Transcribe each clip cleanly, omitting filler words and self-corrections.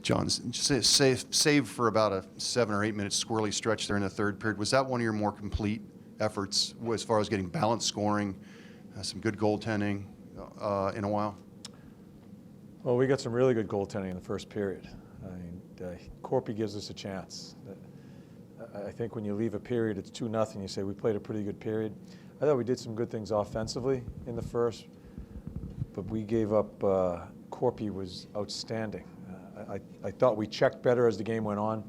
John, save for about a 7 or 8 minute squirrely stretch there in the third period. Was that one of your more complete efforts as far as getting balanced scoring, some good goaltending in a while? Well, we got some really good goaltending in the first period. I mean, Corpy gives us a chance. I think when you leave a period, it's 2-0. You say we played a pretty good period. I thought we did some good things offensively in the first, but we gave up. Corpy was outstanding. I thought we checked better as the game went on,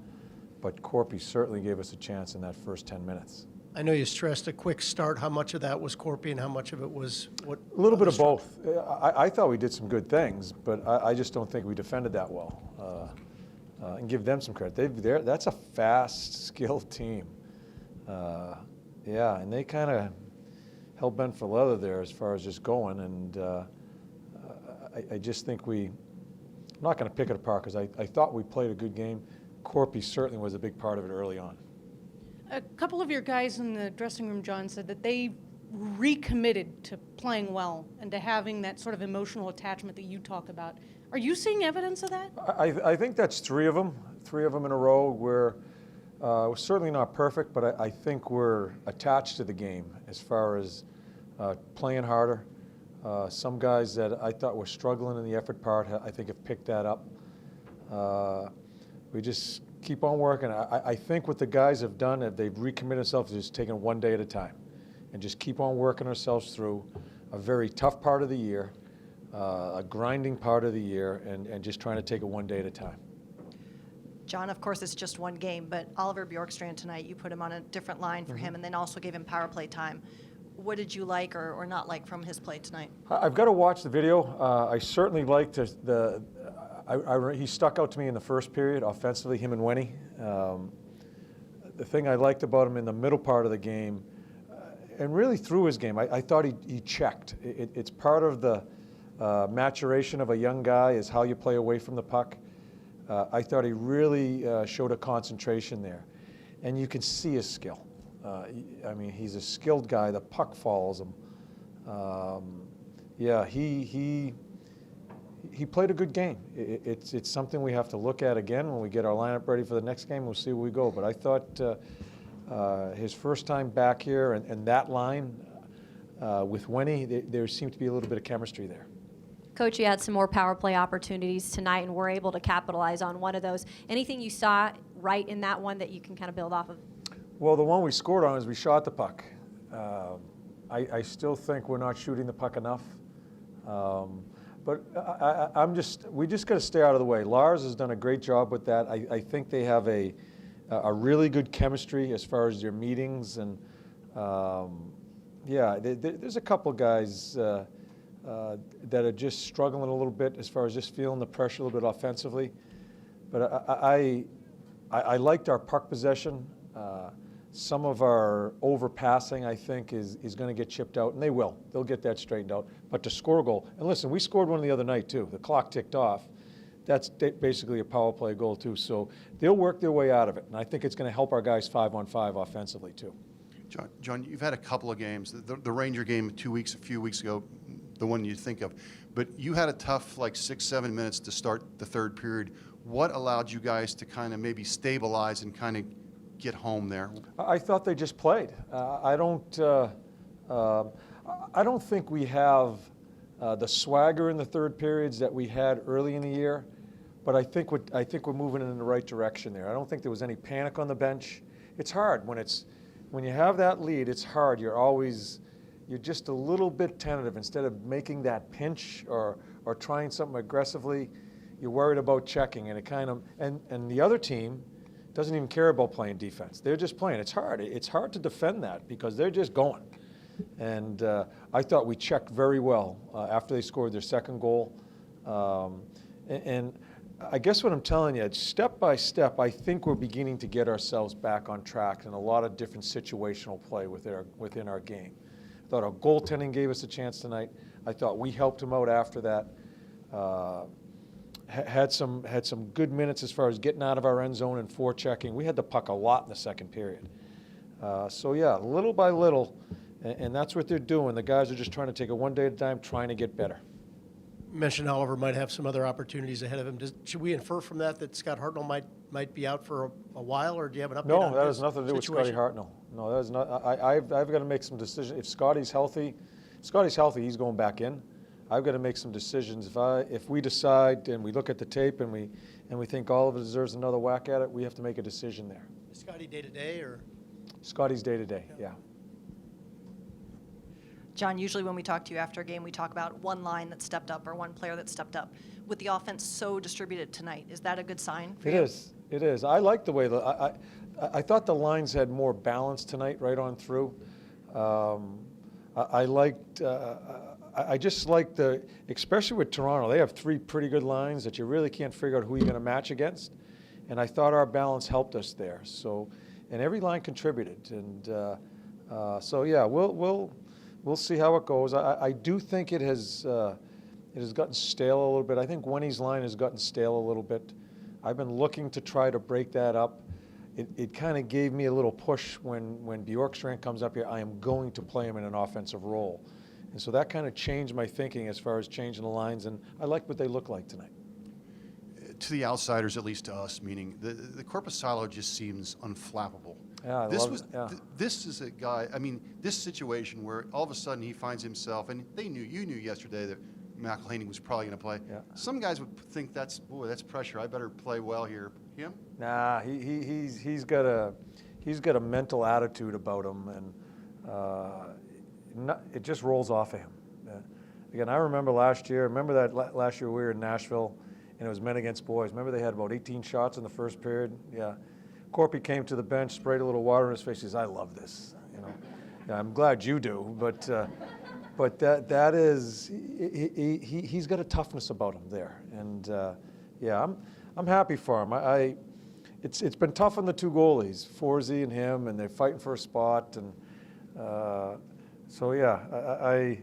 but Corpy certainly gave us a chance in that first 10 minutes. I know you stressed a quick start. How much of that was Corpy and how much of it was what? A little bit of both. I thought we did some good things, but I just don't think we defended that well. And give them some credit. That's a fast, skilled team. Yeah, and they kind of hell-bent for leather there as far as just going. And I just think I'm not going to pick it apart because I thought we played a good game. Corpy certainly was a big part of it early on. A couple of your guys in the dressing room, John, said that they recommitted to playing well and to having that sort of emotional attachment that you talk about. Are you seeing evidence of that? I think that's three of them in a row. We're certainly not perfect, but I think we're attached to the game as far as playing harder. Some guys that I thought were struggling in the effort part, I think have picked that up. We just keep on working. I think what the guys have done, if they've recommitted themselves, is just taking one day at a time and just keep on working ourselves through a very tough part of the year, a grinding part of the year, and just trying to take it one day at a time. John, of course, it's just one game, but Oliver Bjorkstrand tonight, you put him on a different line for him and then also gave him power play time. What did you like or not like from his play tonight? I've got to watch the video. I certainly liked he stuck out to me in the first period offensively, him and Wenny. The thing I liked about him in the middle part of the game, and really through his game, I thought he checked. It's part of the maturation of a young guy is how you play away from the puck. I thought he really showed a concentration there. And you can see his skill. I mean, he's a skilled guy. The puck follows him. Yeah, he played a good game. It's something we have to look at again when we get our lineup ready for the next game. We'll see where we go. But I thought his first time back here and that line with Wenny, there seemed to be a little bit of chemistry there. Coach, you had some more power play opportunities tonight and were able to capitalize on one of those. Anything you saw right in that one that you can kind of build off of? Well, the one we scored on is we shot the puck. I still think we're not shooting the puck enough. But we just got to stay out of the way. Lars has done a great job with that. I think they have a really good chemistry as far as their meetings. And yeah, there's a couple guys that are just struggling a little bit as far as just feeling the pressure a little bit offensively. But I liked our puck possession. Some of our overpassing, I think, is going to get chipped out, and they will. They'll get that straightened out. But to score a goal, and listen, we scored one the other night, too. The clock ticked off. That's basically a power play goal, too. So they'll work their way out of it, and I think it's going to help our guys 5-on-5 offensively, too. John, you've had a couple of games. The Ranger game a few weeks ago, the one you think of. But you had a tough, 6-7 minutes to start the third period. What allowed you guys to kind of maybe stabilize and kind of get home there? I thought they just played. I don't think we have the swagger in the third periods that we had early in the year, but I think we're moving in the right direction there. I don't think there was any panic on the bench. It's hard when you have that lead. It's hard. You're just a little bit tentative instead of making that pinch or trying something aggressively. You're worried about checking, and it kind of and the other team doesn't even care about playing defense. They're just playing. It's hard. It's hard to defend that because they're just going. And I thought we checked very well after they scored their second goal. And I guess what I'm telling you, step by step, I think we're beginning to get ourselves back on track in a lot of different situational play within our game. I thought our goaltending gave us a chance tonight. I thought we helped them out after that. Had some good minutes as far as getting out of our end zone and forechecking. We had the puck a lot in the second period. So yeah, little by little, and that's what they're doing. The guys are just trying to take it one day at a time, trying to get better. mentioned Oliver might have some other opportunities ahead of him. Should we infer from that that Scott Hartnell might be out for a while, or do you have an update on No, that his has nothing to do with Scotty situation? Hartnell. No, that is not. I've got to make some decisions. If Scotty's healthy, he's going back in. I've got to make some decisions. If we decide and we look at the tape and we think Oliver deserves another whack at it, we have to make a decision there. Is Scotty day-to-day, or? Scotty's day to day, yeah. John, usually when we talk to you after a game, we talk about one line that stepped up or one player that stepped up. With the offense so distributed tonight, is that a good sign for It you? is. It is. I like the way I thought the lines had more balance tonight, right on through. I liked. I just like especially with Toronto, they have three pretty good lines that you really can't figure out who you're going to match against, and I thought our balance helped us there. So, and every line contributed, and so yeah, we'll see how it goes. I do think it has gotten stale a little bit. I think Winnie's line has gotten stale a little bit. I've been looking to try to break that up. It kind of gave me a little push when Bjorkstrand comes up here. I am going to play him in an offensive role. And so that kind of changed my thinking as far as changing the lines, and I like what they look like tonight. To the outsiders, at least to us, meaning the Korpisalo just seems unflappable. Yeah, I this love was it, yeah. this is a guy. I mean, this situation where all of a sudden he finds himself, and you knew yesterday that McElhaney was probably going to play. Yeah. Some guys would think that's pressure. I better play well here. Him? Nah, he's got a mental attitude about him, and it just rolls off of him. Again, I remember last year. Last year we were in Nashville, and it was men against boys. Remember they had about 18 shots in the first period. Yeah, Corpy came to the bench, sprayed a little water in his face. He says, "I love this." You know, yeah, I'm glad you do, but that is he's got a toughness about him there, and yeah, I'm happy for him. It's been tough on the two goalies, Forsey and him, and they're fighting for a spot, and so yeah, I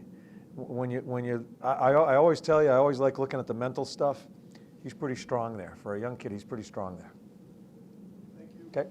always tell you, I always like looking at the mental stuff. He's pretty strong there. For a young kid, he's pretty strong there. Thank you. Okay.